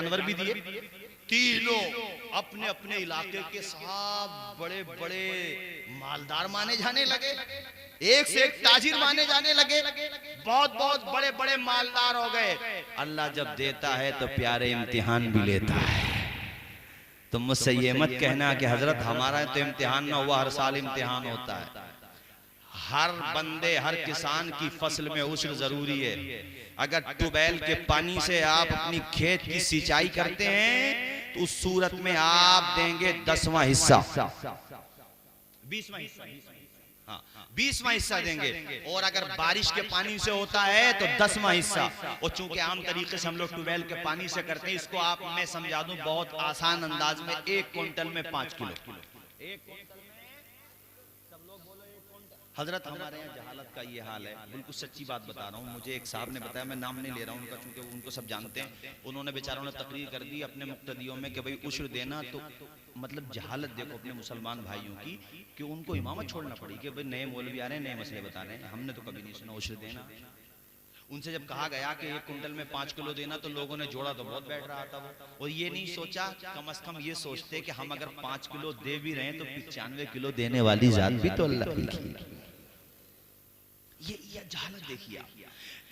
जानवर भी दिए। तीनों अपने अपने इलाके के सब बड़े बड़े मालदार माने जाने लगे, एक से एक ताजिर माने जाने लगे, बहुत बहुत बड़े बड़े मालदार हो गए। अल्लाह जब देता है तो प्यारे इम्तिहान भी लेता है। तो मुझसे ये मत कहना कि हजरत हमारा तो इम्तिहान ना हुआ, हर साल इम्तिहान होता है। हर बंदे हर किसान की फसल में उस्र जरूरी है। अगर ट्यूबवेल के पानी से आप अपनी खेत की सिंचाई करते हैं तो उस सूरत में आप देंगे 10वां हिस्सा, 20वां हिस्सा, हाँ 20वां हिस्सा देंगे। और अगर बारिश के पानी से होता है तो 10वां हिस्सा। और चूंकि आम तरीके से हम लोग ट्यूबवेल के पानी से करते हैं, इसको आप मैं समझा दूं बहुत आसान अंदाज में, 1 क्विंटल में 5 किलो। हजरत हमारे यहाँ जहालत का ये हाल है, बिल्कुल सच्ची बात बता रहा हूँ। मुझे एक साहब ने बताया, मैं नाम नहीं ले रहा हूँ उनका चूंकि उनको सब जानते हैं। उन्होंने बेचारों ने तकरीर कर दी अपने मुक्तदियों में कि भाई उश्र देना, तो मतलब जहालत देखो अपने मुसलमान भाइयों की कि उनको इमामत छोड़ना पड़ी कि भाई नए मौलवी आ रहे हैं, नए मसले बता रहे हैं, हमने तो कभी नहीं सुना उश्र देना। उनसे जब कहा गया कि 1 क्विंटल में 5 किलो देना तो लोगों ने जोड़ा तो बहुत बैठ रहा था वो, और ये नहीं सोचा, कम से कम ये सोचते कि हम अगर 5 किलो दे भी रहे हैं तो 95 किलो देने वाली जात भी तो अल्लाह की। ये जहालत देखिए आप,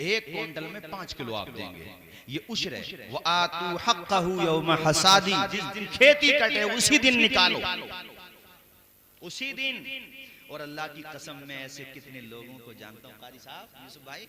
1 क्विंटल में 5 किलो आप देंगे, ये उश्र है। व आतू हक़्क़हू यौम हसादी, जिस दिन खेती कटे उसी दिन निकालो, उसी दिन। और अल्लाह की कसम में ऐसे कितने लोगों को जानता हूँ कारी साहब, यूसुफ भाई,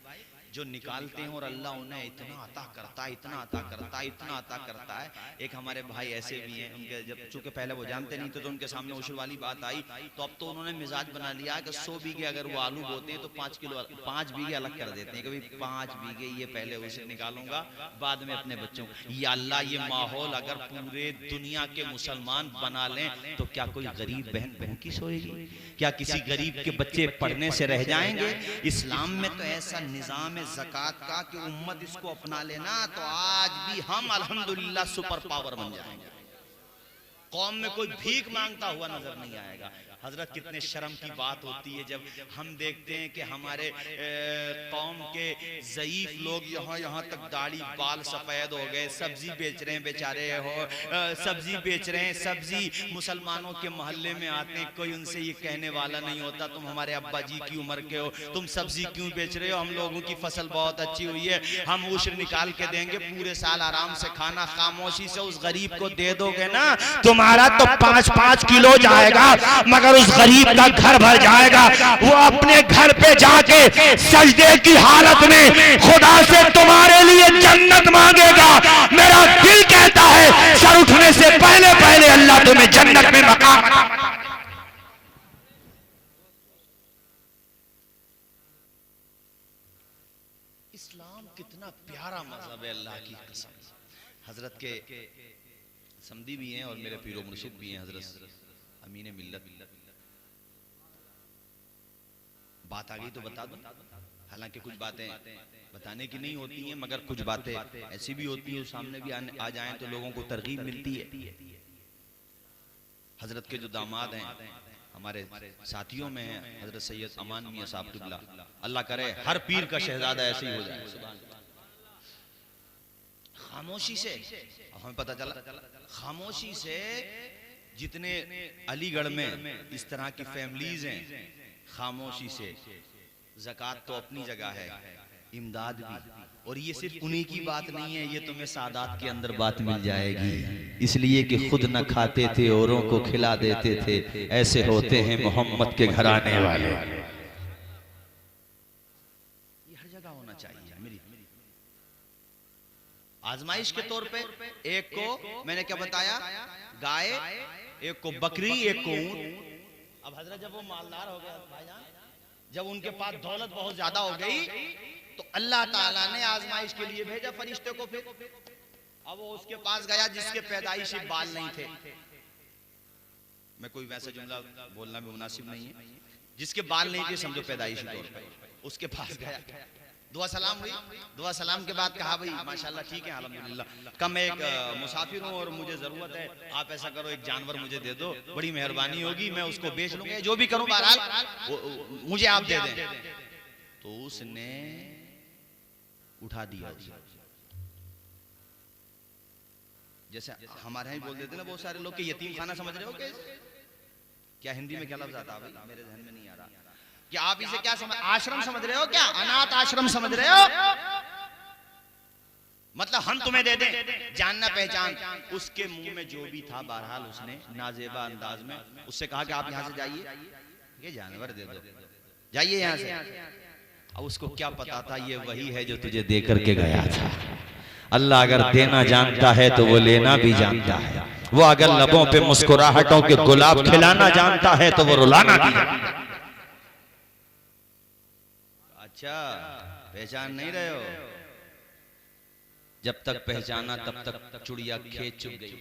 जो निकालते हैं और अल्लाह उन्हें इतना अता करता है, इतना अता करता है, इतना अता करता है। एक हमारे भाई ऐसे भी हैं, उनके जब चूंकि पहले वो जानते नहीं थे तो उनके सामने उश्र वाली बात आई तो अब तो उन्होंने मिजाज बना लिया कि 100 बीघे अगर वो आलू बोते हैं तो 5 बीघे अलग कर देते हैं, कभी 5 बीघे ये पहले उसे निकालूंगा, बाद में अपने बच्चों को। या अल्लाह, ये माहौल अगर पूरे दुनिया के मुसलमान बना लें तो क्या कोई गरीब बहन भूखी सोएगी? क्या किसी गरीब के बच्चे पढ़ने से रह जाएंगे? इस्लाम में तो ऐसा निजाम ज़कात का कि उम्मत इसको अपना लेना तो आज भी हम अल्हम्दुलिल्लाह सुपर पावर बन जाएंगे। कौम में कोई भीख मांगता हुआ नजर नहीं आएगा। हजरत कितने शर्म की बात होती है जब हम देखते हैं कि हमारे कौम के ज़ईफ लोग यहाँ तक दाढ़ी बाल सफ़ेद हो गए, सब्जी बेच रहे हैं बेचारे, सब्जी बेच रहे हैं, सब्जी मुसलमानों के मोहल्ले में आते हैं, कोई उनसे ये कहने वाला नहीं होता तुम हमारे अब्बा जी की उम्र के हो, तुम सब्जी क्यों बेच रहे हो, हम लोगों की फसल बहुत अच्छी हुई है, हम उश्र निकाल के देंगे, पूरे साल आराम से खाना खामोशी से उस गरीब को दे दोगे ना, तुम्हारा तो 5-5 किलो जाएगा, मगर उस गरीब का घर भर जाएगा। वो अपने घर पे जाके सजदे की हालत में खुदा से तुम्हारे लिए जन्नत मांगेगा। मेरा दिल कहता है सर उठने से पहले पहले अल्लाह तुम्हें जन्नत में मकाम अता फरमाए। इस्लाम कितना प्यारा मजहब है, अल्लाह की कसम। हजरत के समधी भी हैं और मेरे पीरो मुर्शिद भी हैं, हजरत अमीन मिल्लत। बात आ गई तो बता दूं, हालांकि कुछ बातें बताने की नहीं होती हैं, मगर कुछ बातें ऐसी भी होती है सामने भी आ जाएं तो लोगों को तरगीब मिलती है। हजरत के जो दामाद हैं हमारे साथियों में हैं, हजरत सैयद अमान मियां साहब क़िबला, अल्लाह करे हर पीर का शहजादा ऐसे ही हो जाए। खामोशी से हमें पता चला, खामोशी से जितने अलीगढ़ में इस तरह की फैमिलीज हैं, खामोशी से ज़कात तो अपनी जगह है, इमदाद भी, और ये सिर्फ उन्हीं की बात नहीं है, ये तुम्हें सादात के अंदर बात मिल जाएगी, इसलिए कि खुद न खाते थे औरों को खिला देते थे, ऐसे होते हैं मोहम्मद के घराने वाले। ये हर जगह होना चाहिए। मेरी आजमाइश के तौर पे एक को मैंने क्या बताया, गाय, एक को बकरी, एक को ऊंट। अब हजरत जब वो मालदार हो गया भाईजान, जब उनके पास दौलत बहुत ज्यादा हो गई तो अल्लाह ताला ने आजमाइश के लिए भेजा फरिश्ते को। फिर अब वो उसके पास गया जिसके पैदाइशी बाल नहीं थे, मैं कोई वैसा जुमला बोलना भी मुनासिब नहीं है, जिसके बाल नहीं थे समझो पैदाइशी तौर पे, उसके पास गया, दुआ सलाम हुई, दुआ सलाम के बाद कहा भाई माशाल्लाह ठीक है अल्हम्दुलिल्लाह, कम मैं एक मुसाफिर हूँ और मुझे जरूरत है, आप ऐसा करो एक जानवर मुझे दे दो, बड़ी मेहरबानी होगी, मैं उसको बेच लूंगा, जो भी करूँ बहरहाल मुझे आप दे दें। तो उसने उठा दिया, जैसे हमारे यहाँ बोल देते ना बहुत सारे लोग कि यतीम खाना समझ रहे हो क्या हिंदी में क्या लफ्ज आता है भाई, मेरे ध्यान में नहीं आ रहा। क्या आप इसे क्या समझ, आश्रम समझ रहे हो क्या? अनाथ आश्रम समझ रहे हो? मतलब हम तुम्हें दे दें जानना पहचान। उसके मुंह में जो भी था बहरहाल उसने नाजेबा अंदाज में उससे कहा कि आप यहाँ से जाइए, ये जानवर दे दो, जाइए यहाँ से। अब उसको क्या पता था ये वही है जो तुझे दे करके गया था। अल्लाह अगर देना जानता है तो वो लेना भी जानता है। वो अगर लबों पे मुस्कुराहटों के गुलाब खिलाना जानता है तो वो रुलाना भी जानता है। अच्छा, पहचान नहीं रहे हो? जब तक पहचाना तब तक चुड़िया खेत चुग गई।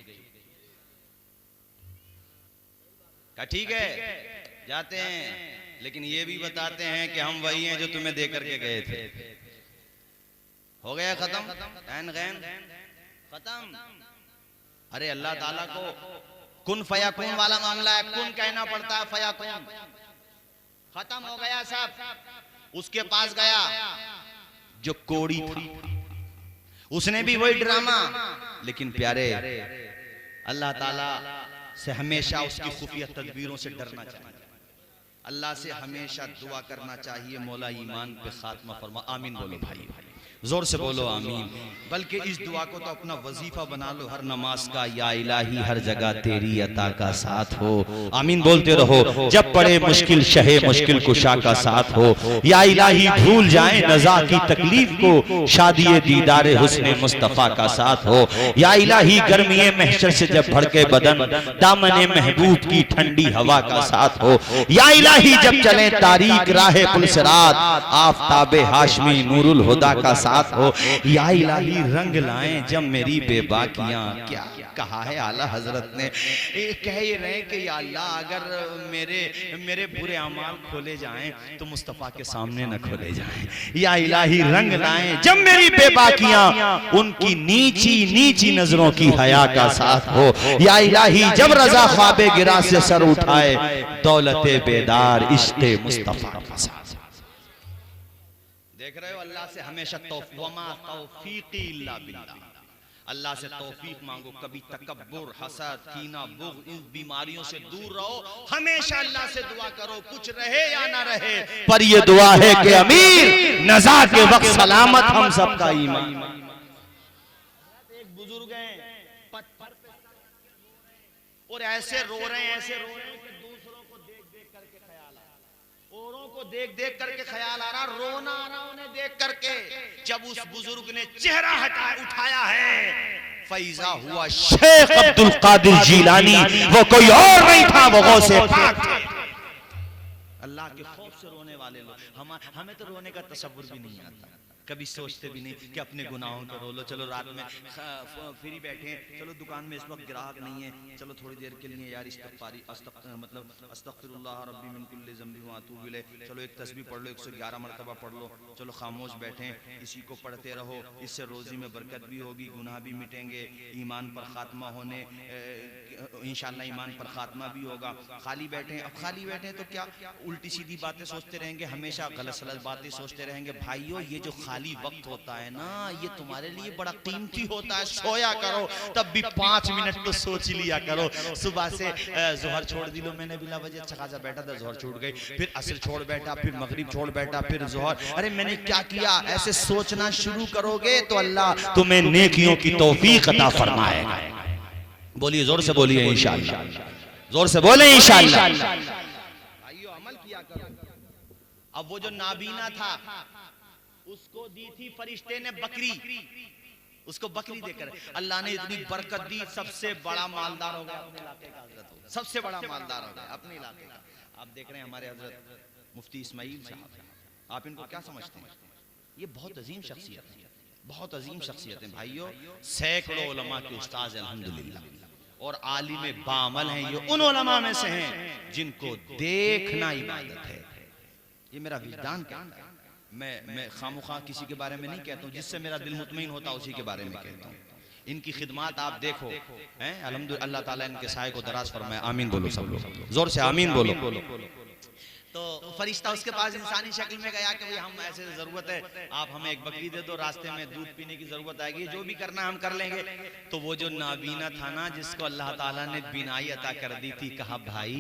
का ठीक है जाते हैं, लेकिन ये भी बताते हैं कि हम वही हैं जो तुम्हें दे करके गए थे। हो गया खत्म, ऐन गैन खत्म। अरे अल्लाह ताला को कुन फयाकुन वाला मामला है, कुन कहना पड़ता है, फयाकुन खत्म हो गया सब। उसके पास गया जो कोड़ी था, उसने भी वही ड्रामा, लेकिन प्यारे अल्लाह ताला से हमेशा उसकी खुफिया तदबीरों से डरना चाहिए। अल्लाह से हमेशा दुआ करना चाहिए, मौला ईमान पे खात्मा फरमा। आमीन बोलो भाई, जोर से बोलो आमीन। बल्कि इस दुआ को तो अपना वजीफा बना लो हर नमाज का, या इलाही हर जगह तेरी अता का साथ हो। आमीन बोलते रहो। जब पड़े मुश्किल शहे मुश्किल कुशा का साथ हो। या इलाही भूल जाए नज़ा की तकलीफ को, शादी दीदारे हुस्ने मुस्तफ़ा का साथ हो। या इलाही गर्मी महशर से जब भड़के बदन, दामने महबूब की ठंडी हवा का साथ हो। या इलाही जब चले तारीक राहे पुलसरात, आफताबे हाशमी नूरुल हुदा का साथ हो। या इलाही रंग लाएं जब मेरी बेबाकियां। क्या कहा है आला हजरत ने, कह ये रहे कि या अल्लाह अगर मेरे बुरे अमाल खोले जाएं तो मुस्तफ़ा के सामने न खोले जाएं। या इलाही रंग लाएं जब मेरी बेबाकियां, उनकी नीची नीची नजरों की हया का साथ हो। या इलाही जब रजा ख्वाबे गिरा से सर उठाए, दौलते बेदार इश्क़े मुस्तफ़ा का साथ। देख रहे हो, अल्लाह से हमेशा तौफीकी इल्ला बिल्लाह, अल्लाह से तौफीक मांगो। कभी तकब्बुर, हसद, कीना, बुग़्ज़, इन बीमारियों से दूर रहो। हमेशा अल्लाह से दुआ करो, कुछ रहे या ना रहे, पर ये दुआ है कि अमीर नज़ा के वक्त सलामत हम सबका ईमान। एक बुजुर्ग हैं और ऐसे रो रहे हैं, ऐसे रो रहे हैं कि दूसरों को देख देख करके ख्याल आ रहा, औरों को देख देख करके ख्याल आ रहा, रोना आ रहा उन्हें देख करके। जब उस बुजुर्ग ने चेहरा उठाया है, फैजा हुआ शेख अब्दुल कादिर जीलानी, वो कोई और नहीं था, वो गौसे पाक थे। अल्लाह के खौफ से रोने वाले लोग, हमें तो रोने का तसव्वुर भी नहीं आता, कभी सोचते भी नहीं कि अपने गुनाहों का रो लो। चलो रात में फ्री बैठे हैं, चलो दुकान में इस वक्त ग्राहक नहीं है, चलो थोड़ी देर के लिए यार अस्तगफिरुल्लाह रब्बी मिन कुल्ली ज़ंबि व अतूबु इलैह, चलो एक तस्बीह पढ़ लो, 111 मरतबा पढ़ लो। चलो खामोश बैठे, इसी को पढ़ते रहो, इससे रोजी में बरकत भी होगी, गुनाह भी मिटेंगे, ईमान पर खात्मा होने इंशाअल्लाह ईमान पर खात्मा भी होगा। खाली बैठे, अब खाली बैठे तो क्या उल्टी सीधी बातें सोचते रहेंगे, हमेशा गलत सलत बातें सोचते रहेंगे। भाइयों, ये जो खाली वक्त होता है ना, ये तुम्हारे लिए बड़ा कीमती होता है। सोया करो, तब भी 5 मिनट तो सोच लिया करो। सुबह से जोहर छोड़ दी लो, मैंने बिला वजह अच्छा खासा बैठा था, जोहर छूट गई, फिर असर छोड़ बैठा, फिर मगरिब छोड़ बैठा, फिर जोहर, अरे मैंने क्या किया, ऐसे सोचना शुरू करोगे तो अल्लाह तुम्हें नेकियों की तौफीक अता फरमाएगा। बोलिए, जोर से बोलिए इंशाअल्लाह, जोर से बोले इंशाअल्लाह। भाइयों, अमल किया करो। अब वो जो नाबीना था, उसको दी थी फरिश्ते ने बकरी, उसको बकरी देकर अल्लाह ने इतनी बरकत दी, सबसे बड़ा मालदार हो गया अपने इलाके का, हजरत सबसे बड़ा मालदार हो गया अपने इलाके का। आप देख रहे हैं हमारे हजरत मुफ्ती इस्माइल साहब, आप इनको क्या समझते हैं? ये बहुत अजीम शख्सियत है, बहुत अजीम शख्सियत है भाइयों। सैकड़ों उलमा के उस्ताद अल्हम्दुलिल्लाह, और आलिम बामल हैं। ये उन उलमा में से हैं जिनको देखना इबादत है। ये मेरा विजदान कहता है। मैं खामुखा किसी के बारे में नहीं कहता हूँ, जिससे मेरा दिल मुतमईन होता उसी के बारे में कहता हूँ। इनकी खिदमत आप देखो हैं, अल्हम्दुलिल्लाह, अल्लाह ताला इनके साए को दराज फरमाए। आमीन बोलो सब लोग, जोर से आमीन बोलो। तो फरिश्ता उसके पास इंसानी शक्ल में गया कि भाई हम ऐसे जरूरत है, आप हमें एक बकरी दे दो, रास्ते में दूध पीने की जरूरत आएगी, जो भी करना हम कर लेंगे। तो वो जो नाबीना था ना, जिसको अल्लाह ताला ने बीनाई अता कर दी थी, कहा भाई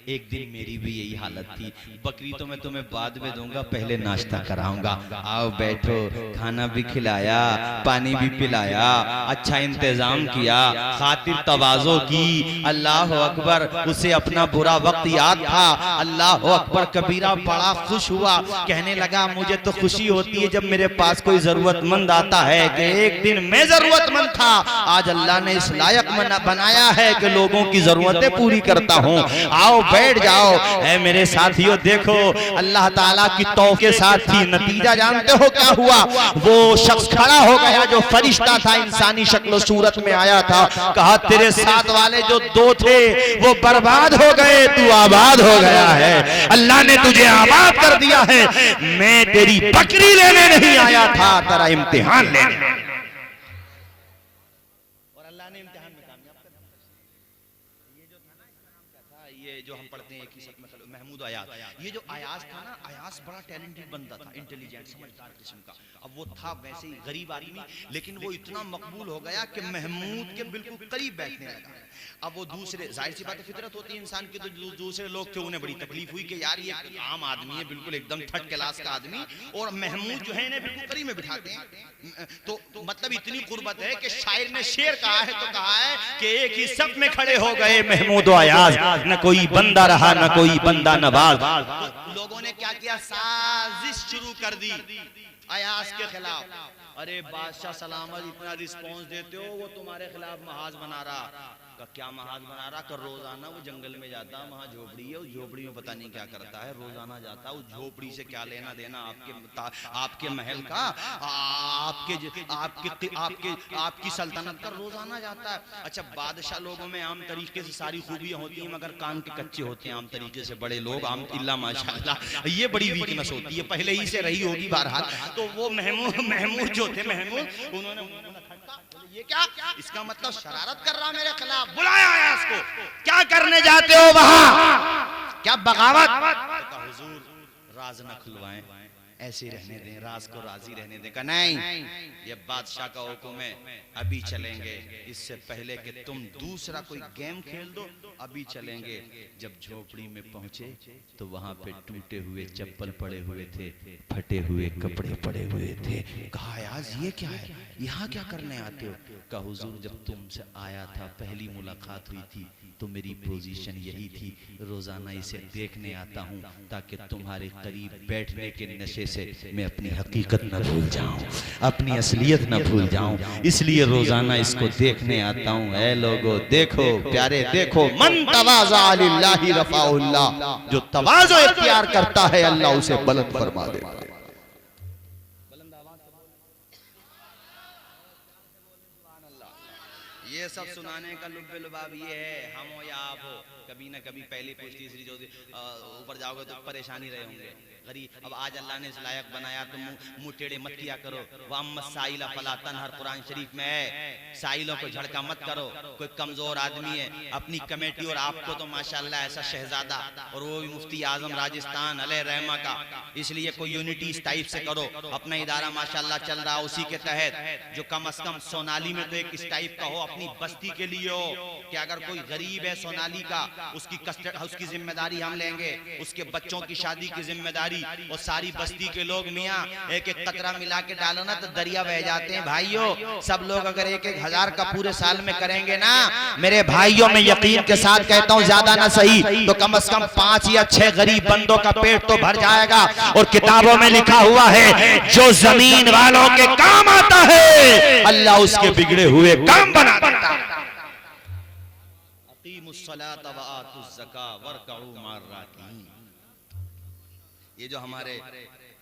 एक दिन मेरी भी यही हालत थी, बकरी तो मैं तुम्हें बाद में दूंगा, पहले नाश्ता कराऊंगा, आओ बैठो। खाना भी खिलाया, पानी भी पिलाया, अच्छा इंतजाम किया, खातिर तवाज़ो की। अल्लाह अकबर, उसे अपना बुरा वक्त याद था। अल्लाह अकबर कबीरा, बड़ा खुश हुआ, कहने लगा मुझे तो खुशी होती है जब मेरे पास कोई जरूरतमंद आता है कि एक दिन मैं जरूरतमंद था, आज अल्लाह ने इस लायक बनाया है कि लोगों की जरूरतें पूरी करता हूँ। आओ बैठ जाओ। है मेरे साथियों, देखो अल्लाह ताला की तौफीक के साथ थी, नतीजा जानते हो क्या हुआ? वो शख्स खड़ा हो गया जो फरिश्ता था, इंसानी शक्ल सूरत में आया था, कहा तेरे साथ वाले जो दो थे वो बर्बाद हो गए, तू आबाद हो गया है, अल्लाह ने तुझे आबाद कर दिया है, मैं तेरी बकरी लेने नहीं आया था, तेरा इम्तिहान लेने। और अल्लाह ने इम्तिहान में कामयाब कर दिया। ये जो था ना, इसका नाम क्या था, ये जो हम पढ़ते हैं एक ही शब्द में, महमूद अयाज। ये जो अयाज था ना, अयाज बड़ा टैलेंटेड बंदा था, इंटेलिजेंट, समझदार किस्म का। अब वो था वैसे ही गरीब आदमी, लेकिन वो इतना मकबूल हो गया कि महमूद के बिल्कुल करीब बैठने लगा। अब वो दूसरे, जाहिर सी बात है, फितरत होती है इंसान की, तो दूसरे लोग थे उन्हें बड़ी तकलीफ हुई कि यार ये आम आदमी है, बिल्कुल एकदम थर्ड क्लास का आदमी, और महमूद जो है इन्हें बिल्कुल करीब में बिठाते हैं। तो मतलब इतनी कुर्बत है कि शायर ने शेर कहा है, तो कहा है कि एक ही सफ में खड़े हो गए महमूद अयाज, न कोई बंदा रहा न कोई बंदा नवाज। तो लोगों ने क्या किया, साजिश शुरू कर दी अयाज के खिलाफ। अरे बादशाह सलामत, इतना रिस्पॉन्स देते हो, वो तुम्हारे खिलाफ महाज बना रहा। का क्या महाज बना रहा? कर रोजाना वो जंगल में जाता, वहाँ झोपड़ी है, उस झोपड़ी में पता नहीं क्या करता है, रोजाना जाता, उस झोपड़ी से क्या लेना देना आपके महल का, आपकी सल्तनत का, रोजाना जाता है। अच्छा, बादशाह लोगों में आम तरीके से सारी खूबियां होती हैं, मगर कान के कच्चे होते हैं आम तरीके से बड़े लोग, आम इल्ला माशाअल्लाह, ये बड़ी वीकनेस होती है, पहले ही से रही होगी बहरहाल। तो वो महमूद जो थे, महमूद, उन्होंने ये क्या, इसका मतलब शरारत कर रहा मेरे खिलाफ, बुलाया आया इसको, क्या करने जाते हो वहां, क्या बगावत? तो हुजूर राज न खुलवाएं, ऐसे रहने दें, राज को राजी रहने दें। का नहीं, ये बादशाह का हुक्म है, अभी चलेंगे, इससे पहले कि तुम दूसरा कोई गेम खेल दो, अभी चलेंगे। जब झोपड़ी में पहुंचे तो वहां पे टूटे हुए चप्पल पड़े हुए थे, फटे हुए कपड़े पड़े हुए थे। कहा यार ये क्या है, यहाँ क्या करने आते हो? कहा हुजूर जब तुमसे आया था, पहली मुलाकात हुई थी, तो मेरी पोजीशन यही थी, रोजाना इसे देखने आता हूँ ताकि तुम्हारे करीब बैठने के नशे से मैं अपनी हकीकत न भूल जाऊं, अपनी असलियत न भूल जाऊं, इसलिए रोजाना इसको देखने आता हूं। ऐ लोगो देखो प्यारे, देखो, मन तवाज़ा लिल्लाहि रफ़ाउल्लाह, जो तवाज़ो इख्तियार करता है अल्लाह उसे बुलंद फरमा देता है। ये सब सुनाने का लुब्बे लुबाब ये है, हम हो या आप हो, कभी ना कभी पहली पूछ तीसरी जो ऊपर जाओगे तो परेशानी रहे होंगे गरीब। अब आज अल्लाह ने इस लायक बनाया तो मुंह टेढ़े मत किया करो। वह साइला फलातन, हर कुरान शरीफ में है, साइलों को झड़का मत करो। कोई कमजोर आदमी है, अपनी कमेटी और आपको तो माशाल्लाह ऐसा शहजादा, और वो भी मुफ्ती आजम राजस्थान अलैह रहमा का, इसलिए कोई यूनिटी इस टाइप से करो। अपना इदारा माशाल्लाह चल रहा, उसी के तहत जो कम अज कम सोनाली में तो एक इस टाइप का हो, अपनी बस्ती के लिए हो कि अगर कोई गरीब है सोनाली का, उसकी जिम्मेदारी हम लेंगे, उसके बच्चों की शादी की जिम्मेदारी, और सारी बस्ती के लोग मियाँ एक एक कतरा मिला के डालो ना तो दरिया बह जाते हैं। भाइयों सब लोग अगर 1-1 हज़ार का पूरे साल में करेंगे ना, मेरे भाइयों में यकीन के साथ कहता हूँ, ज्यादा ना सही तो कम से कम 5 या 6 गरीब बंदों का पेट तो भर जाएगा। और किताबों में लिखा हुआ है, जो जमीन वालों के काम आता है अल्लाह उसके बिगड़े हुए काम बना देता है। ये जो हमारे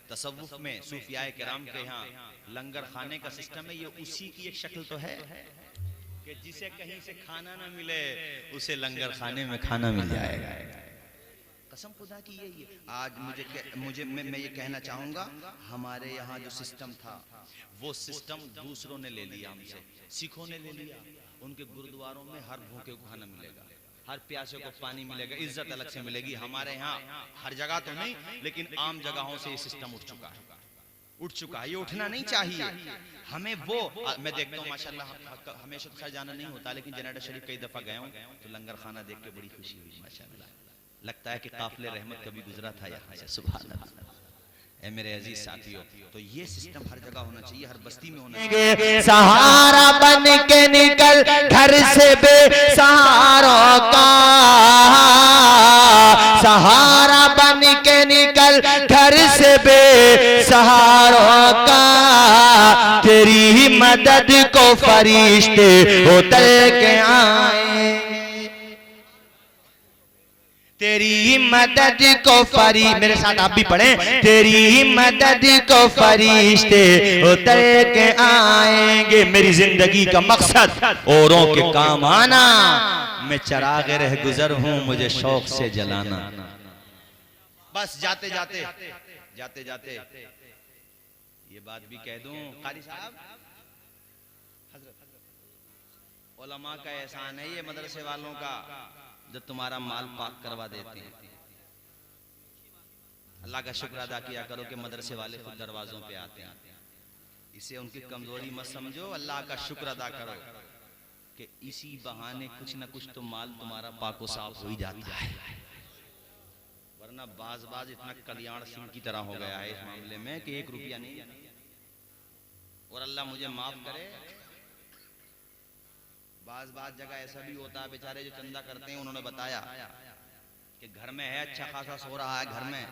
तसव्वुफ में सूफियाए किराम के यहाँ लंगर खाने का सिस्टम है, ये उसी की एक शक्ल तो है कि जिसे कहीं से खाना ना मिले उसे लंगर खाने में खाना मिल जाएगा। कसम खुदा की यही है। आज मैं ये कहना चाहूंगा, हमारे यहाँ जो सिस्टम था वो सिस्टम दूसरों ने ले लिया हमसे, सिखों ने ले लिया। उनके गुरुद्वारों में हर भूखे को खाना मिलेगा, हर प्यासे को पानी मिलेगा, इज्जत अलग से मिलेगी। हमारे यहाँ हर जगह तो नहीं, लेकिन आम जगहों से ये सिस्टम उठ चुका है, ये उठना नहीं चाहिए हमें। वो मैं देखता हूँ माशाल्लाह, हमेशा तो खैर जाना नहीं होता, लेकिन जनाडा शरीफ कई दफा गया हूँ तो लंगर खाना देख के बड़ी खुशी हुई माशाल्लाह। लगता है कि काफिले रहमत कभी गुजरा था यहाँ से। सुभान अल्लाह। ऐ मेरे अजीज साथियों, तो ये सिस्टम हर जगह होना चाहिए, हर बस्ती में होना चाहिए। सहारा बन के निकल घर से बेसहारों का, सहारा बन के निकल घर से बेसहारों का, तेरी मदद को फरिश्ते उतर के आए, तेरी मदद को मेरे साथ आप भी पढ़ें, तेरी मदद को फरिश्ते उतर के आएंगे। मेरी जिंदगी का मकसद औरों के काम आना, मैं चराग रह गुजर हूं, मुझे शौक से जलाना। बस जाते जाते ये बात भी कह दूं, कारी साहब, उलमा का एहसान है ये मदरसे वालों का, जो तुम्हारा माल पाक करवा देते हैं। अल्लाह का शुक्र अदा किया करो कि मदरसे वाले खुद दरवाजों पे आते हैं, इसे उनकी कमजोरी मत समझो, अल्लाह का शुक्र अदा करो कि इसी बहाने कुछ ना कुछ तो माल तुम्हारा पाको साफ हो ही जाता है। वरना बाज इतना कल्याण सिंह की तरह हो गया है इस मामले में कि 1 रुपया नहीं। और अल्लाह मुझे माफ करे, बाज जगह ऐसा भी होता है, बेचारे जो चंदा करते हैं, उन्होंने बताया कि घर में है अच्छा खासा सो रहा है घर में,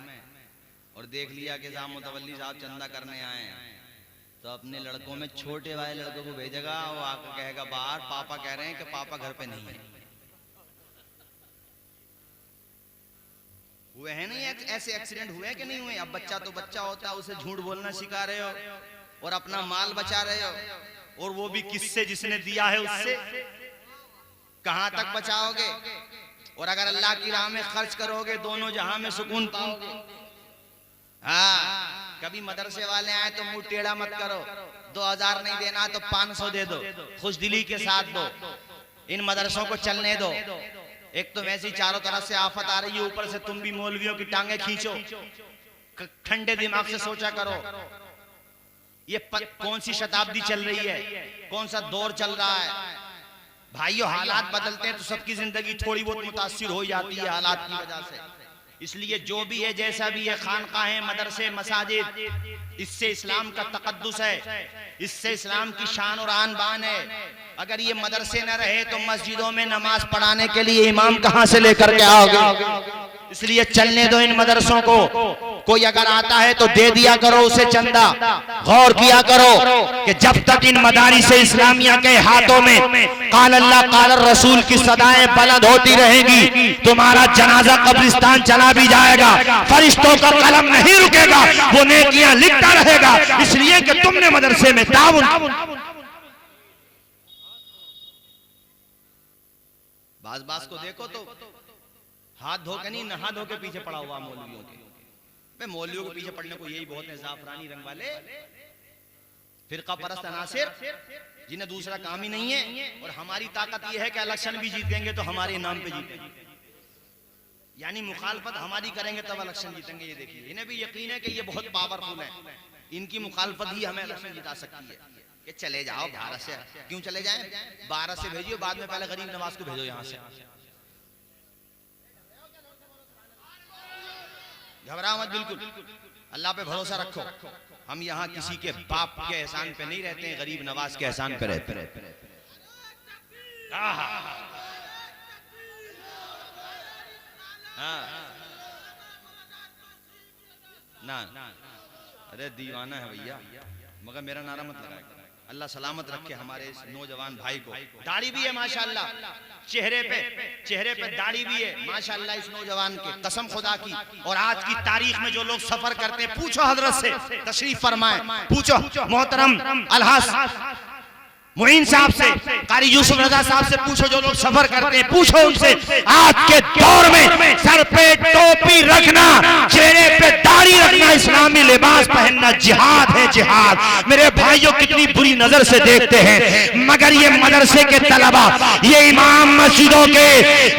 और देख लिया कि साहब मुतवल्ली साहब चंदा करने आए हैं, तो अपने लड़कों में छोटे वाले लड़कों को भेजेगा, वो आकर कहेगा बाहर पापा कह रहे हैं कि पापा घर पे नहीं है। हुए हैं नहीं ऐसे एक्सीडेंट हुए कि नहीं हुए? अब बच्चा तो बच्चा होता है, उसे झूठ बोलना सिखा रहे हो और अपना माल बचा रहे हो, और वो भी किससे? जिसने दिया है उससे। कहां तक बचाओगे? और अगर अल्लाह की राह में खर्च करोगे, दोनों जहां में सुकून पाओगे। हाँ, कभी मदरसे वाले आए तो मुंह टेढ़ा मत करो, 2000 नहीं देना तो 500 दे दो, खुश दिली के साथ दो, इन मदरसों को चलने दो। एक तो वैसी चारों तरफ से आफत आ रही है, ऊपर से तुम भी मौलवियों की टांगे खींचो। ठंडे दिमाग से सोचा करो, ये कौन सी शताब्दी चल रही है, कौन सा दौर चल रहा है। भाइयों, हालात बदलते हैं तो सबकी जिंदगी थोड़ी बहुत मुतासिर हो जाती है हालात की वजह से। इसलिए जो भी है, जैसा भी है, खानकाहें, मदरसे, मसाजिद, इससे इस्लाम का तकद्दुस है, इससे इस्लाम की शान और आन बान है। अगर ये मदरसे न रहे तो मस्जिदों में नमाज पढ़ाने के लिए इमाम कहां से लेकर के आओगे? इसलिए चलने दो इन मदरसों को। कोई अगर आता है तो दे दिया करो उसे चंदा। गौर किया करो कि जब तक इन मदारिस इस्लामिया के हाथों में काल अल्लाह काल रसूल की सदाएं बुलंद होती रहेंगी, तुम्हारा जनाजा कब्रिस्तान चला भी जाएगा, फरिश्तों का कलम नहीं रुकेगा, वो नेकियां लिखता रहेगा। इसलिए कि तुमने मदरसे में ताउन। बाज को देखो तो हाथ धो के नहीं, नहा धो के पीछे पड़ा हुआ मौलवियों के। मैं मौलवियों के पीछे पड़ने को यही बहुत है, जाफरानी रंग वाले फिरका परस्त अनासिर, जिन्हें दूसरा काम ही नहीं है। और हमारी ताकत यह है कि इलेक्शन भी जीतेंगे तो हमारे नाम पे जीतेंगे, यानी मुखालफत हमारी करेंगे तब इलेक्शन जीतेंगे। ये देखिए, इन्हें भी यकीन है कि ये बहुत पावरफुल है, इनकी मुखालफत ही हमें इलेक्शन जिता सकती है। कि चले जाओ भारत से, क्यों चले जाएं? 12 से भेजियो, बाद में पहले गरीब नवाज को भेजो यहाँ से। घबराओ मत, बिल्कुल अल्लाह पे भरोसा रखो। हम यहाँ किसी के बाप के एहसान पे नहीं रहते हैं, गरीब नवाज के एहसान पे रहते हैं। ना अरे दीवाना है भैया, मगर मेरा नारा मत लगाए। अल्लाह सलामत रखे हमारे इस नौजवान भाई को। दाढ़ी भी है माशाल्लाह, चेहरे पे दाढ़ी भी है माशाल्लाह इस नौजवान के, कसम खुदा की। और आज की तारीख में जो लोग सफर करते हैं, पूछो हजरत से, तशरीफ फरमाए, पूछो मोहतरम अलहास मुईन साहब से, कारी यूसुफ रजा साहब से पूछो, जो लोग सफर करते हैं, पूछो उनसे, आज के दौर में सर पे टोपी रखना, चेहरे पे दाढ़ी रखना इस्लामी लिबास पहनना जिहाद है, जिहाद। मेरे भाइयों कितनी बुरी नजर से देखते हैं, मगर ये मदरसे के तलबा, ये इमाम मस्जिदों के,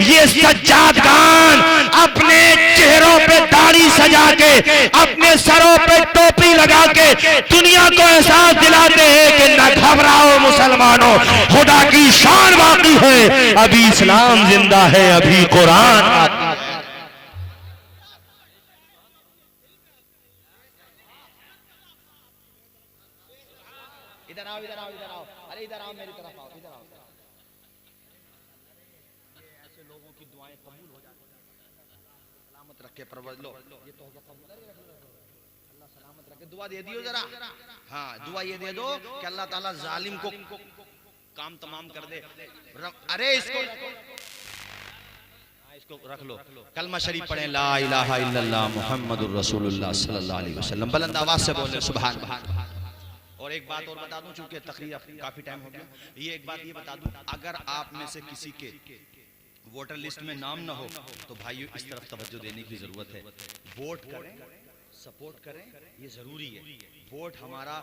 ये सज्जादगान अपने चेहरों पे दाढ़ी सजा के, अपने सरों पे टोपी लगा के दुनिया को एहसास दिलाते हैं कि न घबराओ मुसलमानों, खुदा की शान बाकी है, अभी इस्लाम जिंदा है, अभी कुरान बाकी है। इधर आओ, इधर आओ, इधर आओ, अरे इधर आओ, मेरी तरफ आओ, इधर आओ। ऐसे लोगों की दुआएं कबूल हो जाती हैं। सलामत रखे परवर लो, ये तो अल्लाह सलामत रखे। दुआ दे दियो जरा, हाँ दुआ ये दे दो कि अल्लाह ताला जालिम को काम तमाम कर दे। अरे इसको इसको रख लो, कलमा शरीफ पढ़ें, ला इलाहा इल्लल्लाह मुहम्मदुर रसूलुल्लाह सल्लल्लाहु अलैहि वसल्लम, बुलंद आवाज से बोले सुभान अल्लाह। और एक बात और बता दूं, चूंकि तकरीर काफी टाइम हो गया, ये एक बात ये बता दूं, अगर आप में से किसी के वोटर लिस्ट में नाम ना हो तो भाइयों इस तरफ तवज्जो देने की जरूरत है। वोट करें, सपोर्ट करें, ये जरूरी है। वोट हमारा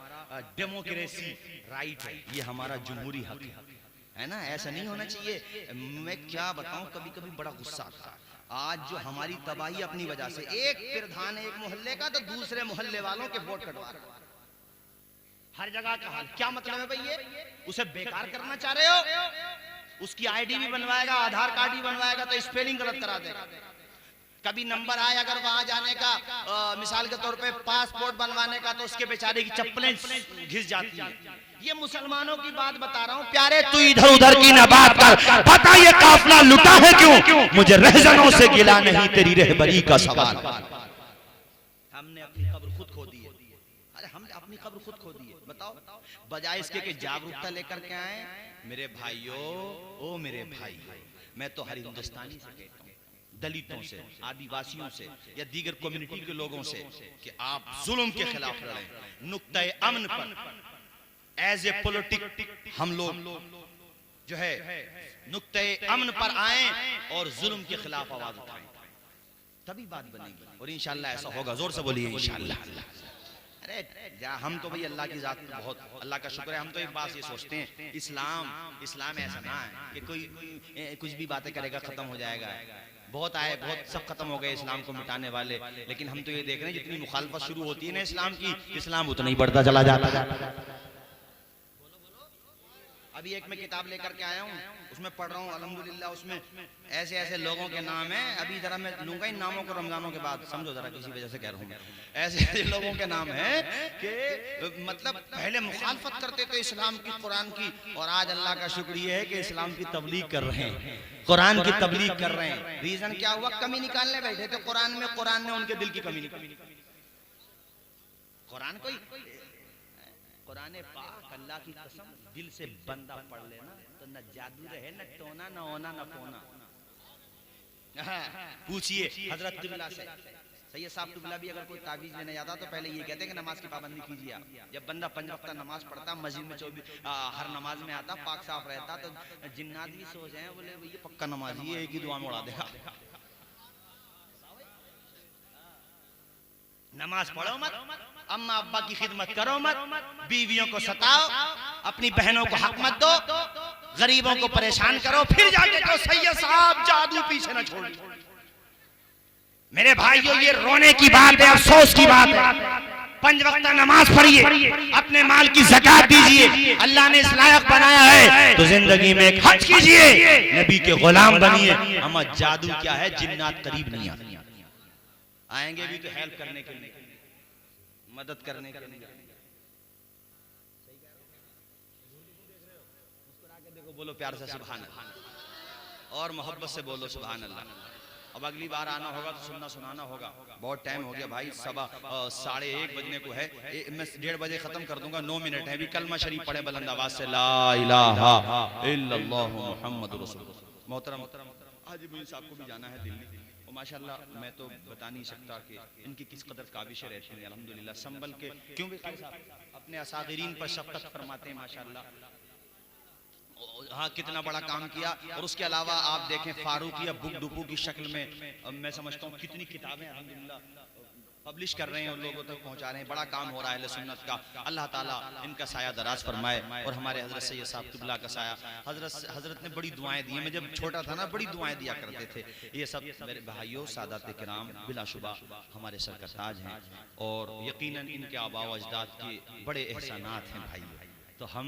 डेमोक्रेसी राइट है, ये हमारा जमहूरी हक है ना, ऐसा नहीं होना चाहिए। मैं क्या बताऊं, कभी कभी बड़ा गुस्सा आता है। आज जो हमारी तबाही अपनी वजह से, एक प्रधान एक मोहल्ले का तो दूसरे मोहल्ले वालों के वोट कटवा रहा है, हर जगह का हाल। क्या मतलब है भाई, ये उसे बेकार करना चाह रहे हो? उसकी आईडी भी बनवाएगा, आधार कार्ड भी बनवाएगा तो स्पेलिंग गलत करा देगा। कभी नंबर आए अगर वहां जाने का, मिसाल के तौर पे पासपोर्ट बनवाने का, तो उसके बेचारे की चप्पलें घिस जाती है। ये मुसलमानों की बात बता रहा हूँ प्यारे, तू इधर उधर की ना बात कर, पता ये काफिला लुटा है क्यों? मुझे रहजनों से गिला नहीं, तेरी रहबरी का सवाल। हमने अपनी कब्र खुद खो दी है, अरे हमने अपनी कब्र खुद खो दी है। बताओ, बजाय इसके कि जागरूकता लेकर के आए। मेरे भाइयों, ओ मेरे भाई, मैं तो हर हिंदुस्तानी से कहता हूँ, दलितों से, आदिवासियों से या दीगर कम्युनिटी के लोगों से, कि आप जुल्म के खिलाफ लड़ें। नुक्ते अमन पर एज ए पॉलिटिक हम लोग जो है नुक्ते अमन पर आए और जुल्म के खिलाफ आवाज उठाएं, तभी बात बनेगी और इंशाअल्लाह ऐसा होगा। जोर से बोलिए इंशाअल्लाह। अरे हम तो भाई अल्लाह की जात, बहुत अल्लाह का शुक्र है। हम तो एक बात ये सोचते हैं, इस्लाम ऐसा ना है कि कोई कुछ भी बातें करेगा खत्म हो जाएगा। बहुत आए, बहुत सब खत्म हो गए इस्लाम को मिटाने वाले, लेकिन हम तो ये देख रहे हैं जितनी मुखालफत शुरू होती है ना इस्लाम की, इस्लाम उतना ही बढ़ता चला जाता है। अभी एक मैं किताब लेकर के आया हूँ, उसमें पढ़ रहा हूँ अल्हम्दुलिल्लाह, उसमें ऐसे ऐसे लोगों के नाम हैं। अभी जरा मैं लूंगा इन नामों को रमजानों के बाद, समझो जरा, किसी वजह से कह रहा हूँ। ऐसे ऐसे लोगों के नाम हैं कि मतलब पहले मुखालफत करते थे इस्लाम की, कुरान की, और आज अल्लाह का शुक्र ये है कि इस्लाम की तबलीग कर रहे हैं, कुरान की तबलीग कर रहे हैं। रीजन क्या हुआ? कमी निकालने बैठे थे कुरान में, कुरान ने उनके दिल की कमी निकाली। कुरान पाक अल्लाह की कसम दिल से बंदा पढ़ लेना तो न जादू रहे, न टोना, न ओना, न पोना। पूछिए हजरत तिबला से, सैयद साहब तिबला भी अगर कोई ताबीज लेने जाता तो पहले ये कहते कि नमाज की पाबंदी कीजिए आप। जब बंदा 5 वक्त नमाज पढ़ता, मस्जिद में 24 हर नमाज में आता, पाक साफ रहता, तो जिन्नात भी सो जाए, बोले ये पक्का नमाजी है, एक ही दुआ में उड़ा देगा। नमाज पढ़ो मत, अम्मा अब्बा की खिदमत करो मत, बीवियों को सताओ, अपनी बहनों को हक मत दो, गरीबों को परेशान करो, फिर जाके कहो सैयद साहब जादू पीछे न छोड़। मेरे भाइयों, ये रोने की बात है, अफसोस की बात है। 5 वक्त नमाज पढ़िए, अपने माल की ज़कात दीजिए, अल्लाह ने इस लायक बनाया है तो जिंदगी में एक हज कीजिए, नबी के गुलाम बनिए। अम्मा जादू क्या है? जिन्नात करीब नहीं आती, आएंगे भी तो हेल्प करने के लिए, मदद करने के लिए। मुस्कुरा के देखो, बोलो प्यार से सुभान अल्लाह, और मोहब्बत से बोलो सुभान अल्लाह। अब अगली बार आना होगा तो सुनना सुनाना होगा। बहुत टाइम हो गया भाई, 1:15 बजने को है, मैं 1:30 बजे खत्म कर दूंगा, 9 मिनट है। अभी कलमा शरीफ पढ़े बुलंद आवाज से, ला इलाहा इल्लल्लाह मुहम्मदुर रसूलुल्लाह। मोहतरम आज मुझे साहब को भी जाना है दिल्ली, और माशाल्लाह मैं तो बता नहीं सकता कि इनकी किस कदर काबिशें रहती हैं अल्हम्दुलिल्लाह, संभल के, क्यों भी अपने असागिरीन पर शफ़क़त फरमाते हैं माशाल्लाह। हाँ, कितना बड़ा काम किया। और उसके अलावा आप देखें फारूकिया बुक डुपू की शक्ल में, मैं समझता हूँ कितनी किताबें अल्हम्दुलिल्लाह पब्लिश कर रहे हैं और लोगों तक पहुंचा रहे हैं। बड़ा काम हो रहा है अहले सुन्नत का। अल्लाह ताला इनका साया दराज फरमाए और हमारे हजरत सैयद साहब किबला का साया। हजरत ने बड़ी दुआएं दी हैं। मैं जब छोटा था ना बड़ी दुआएं दिया करते थे। ये सब मेरे भाइयों सादात किराम बिलाशुबा हमारे सर का ताज हैं और यकीनन इनके आबा व अजदाद के बड़े एहसानात हैं भाई। तो हम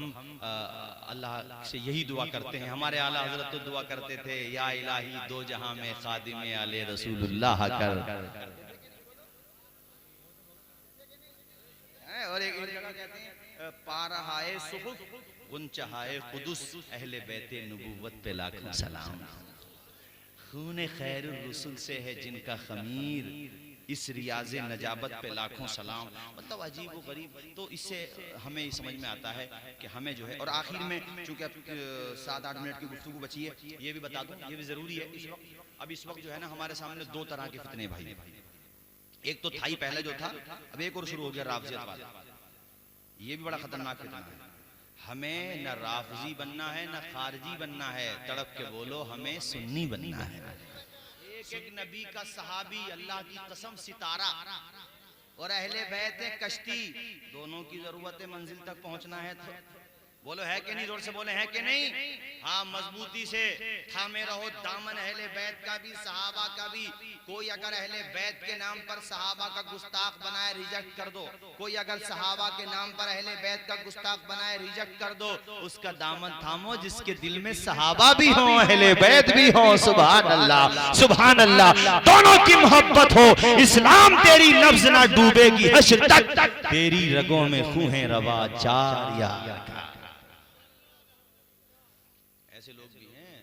अल्लाह से यही दुआ करते हैं। हमारे आला हजरत तो दुआ करते थे, या इलाही दो जहां में खादिम आले रसूलुल्लाह कर। और एक जगह कहते हैं पारहाए सुहुफ गुंचहाए कुदुस अहले बैते नबूवत पे लाखों सलाम। खून खैरुर रसूल से है जिनका खमीर, इस रियाज़े नजाबत पे लाखों सलाम। मतलब अजीब व गरीब। तो इससे हमें समझ में आता है कि हमें जो है, और आखिर में चूंकि 7-8 मिनट की गुफ्तगू बची है, ये भी बता दूं, ये भी जरूरी है इस वक्त जो है ना हमारे सामने दो तरह के फितने भाई। एक तो थाई पहले जो था, अब एक और शुरू हो गया राफजियत वाला। ये भी बड़ा खतरनाक फितना है। हमें न राफजी बनना है न खारजी बनना है, तड़प के बोलो हमें सुन्नी बनना है। एक नबी का सहाबी, अल्लाह की कसम सितारा, और अहले बैत कश्ती, दोनों की जरूरत है मंजिल तक पहुंचना है। तो बोलो है कि नहीं, जोर से बोले है कि नहीं। हाँ, मजबूती से थामे रहो दामन अहले बैत का भी सहाबा का भी। कोई अगर अहले बैत के नाम पर सहाबा का गुस्ताख बनाए रिजेक्ट कर दो। कोई अगर सहाबा के नाम पर अहले बैत का गुस्ताख बनाए रिजेक्ट कर दो। उसका दामन थामो जिसके दिल में सहाबा भी हो अहले बैत भी हो। सुभान अल्लाह सुभान अल्लाह। दोनों की मोहब्बत हो, इस्लाम तेरी नब्ज ना डूबेगी हश्र तक, तेरी रगों में खूहें रवा जारिया। ऐसे लोग भी हैं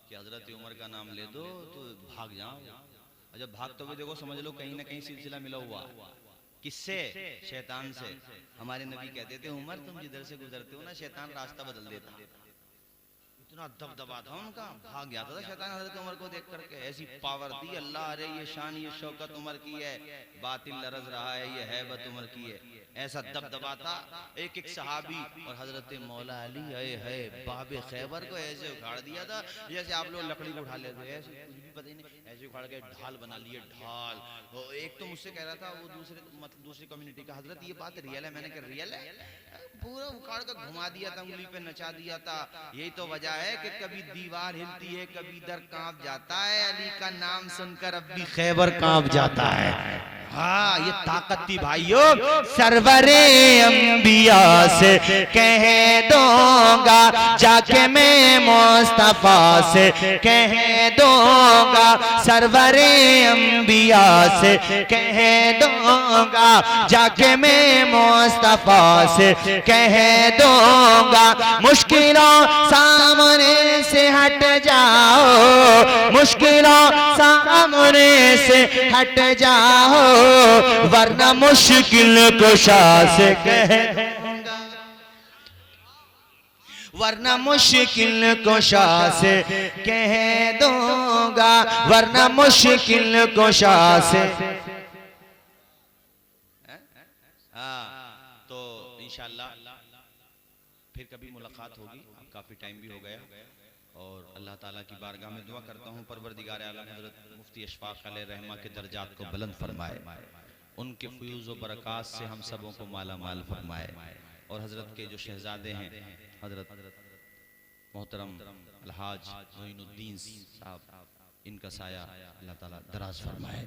कि हजरत उमर का नाम ले दो तो भाग जाओ, और जब भागते हुए देखो समझ लो कहीं ना कहीं सिलसिला मिला हुआ। किससे? शैतान से। हमारे नबी कहते थे उमर तुम जिधर से गुजरते हो ना शैतान रास्ता बदल देता। इतना दबदबा था उनका, भाग जाता था शैतान हजरत उमर को देख करके। ऐसी पावर थी। अल्लाह अरे ये शान ये शौकत उमर की है, बातिल लरज रहा है, ये हैबत उमर की है। ऐसा दबदबा था। एक एक सहाबी और हजरत मौला अली है बाबे खैबर को ऐसे उखाड़ दिया था जैसे आप लोग लकड़ी को उठा लेते हैं। ऐसे कुछ भी पता ही नहीं, ऐसे उखाड़ के ढाल बना लिए, ढाल। एक तो मुझसे कह रहा था वो दूसरी कम्युनिटी का, हजरत ये बात रियल है? मैंने कहा रियल है। पूरा उखाड़ कर घुमा दिया था, उंगली पे नचा दिया था। यही तो वजह है कि कभी दीवार हिलती है कभी दर कांप जाता है। अली का नाम सुनकर अब भी खैबर कांप जाता है। हाँ, ये ताकत थी भाइयों। सरवरे अंबिया से कह दूंगा, जाके मैं मुस्तफा से कह दूंगा। सरवरे अंबिया से कह दूंगा, जाके मैं मुस्तफा से कह दूंगा। मुश्किलों सामने से हट जाओ, मुश्किलों सामने से हट जाओ, वरना मुश्किल कुशा से कह दूंगा, वरना मुश्किल कुशा से कह दूंगा, वरना मुश्किल कुशा से। तो इंशाअल्लाह फिर कभी मुलाकात होगी। अब काफी टाइम भी हो गया और अल्लाह ताला की बारगाह में दुआ करता हूँ परवरदिगार आलम हज़रत मुफ्ती अशफाक अलैहि रहमा के दर्जात को बुलंद फरमाए, उनके फयूज़ व बरक़ात से हम सबों को माला माल फरमाए। और हज़रत के जो शहजादे हैं हज़रत मोहतरम अलहाज मोइनुद्दीन साहब, इनका साया अल्लाह ताला दराज फरमाए,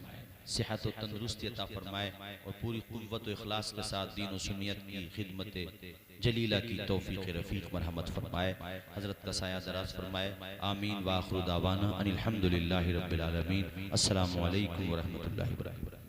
सेहत व तंदुरुस्ती अता फरमाए और पूरी कुव्वत व इखलास के साथ दीन व सुन्नियत की खिदमत जलीला की तौफीक रफ़ीक मरहमत फरमाए। हज़रत का साया दराज फरमाए। आमीन व आखिर दावाना अनिल हम्दुलिल्लाहि रब्बिल आलमीन। अस्सलामु अलैकुम व रहमतुल्लाहि व बरकातहू।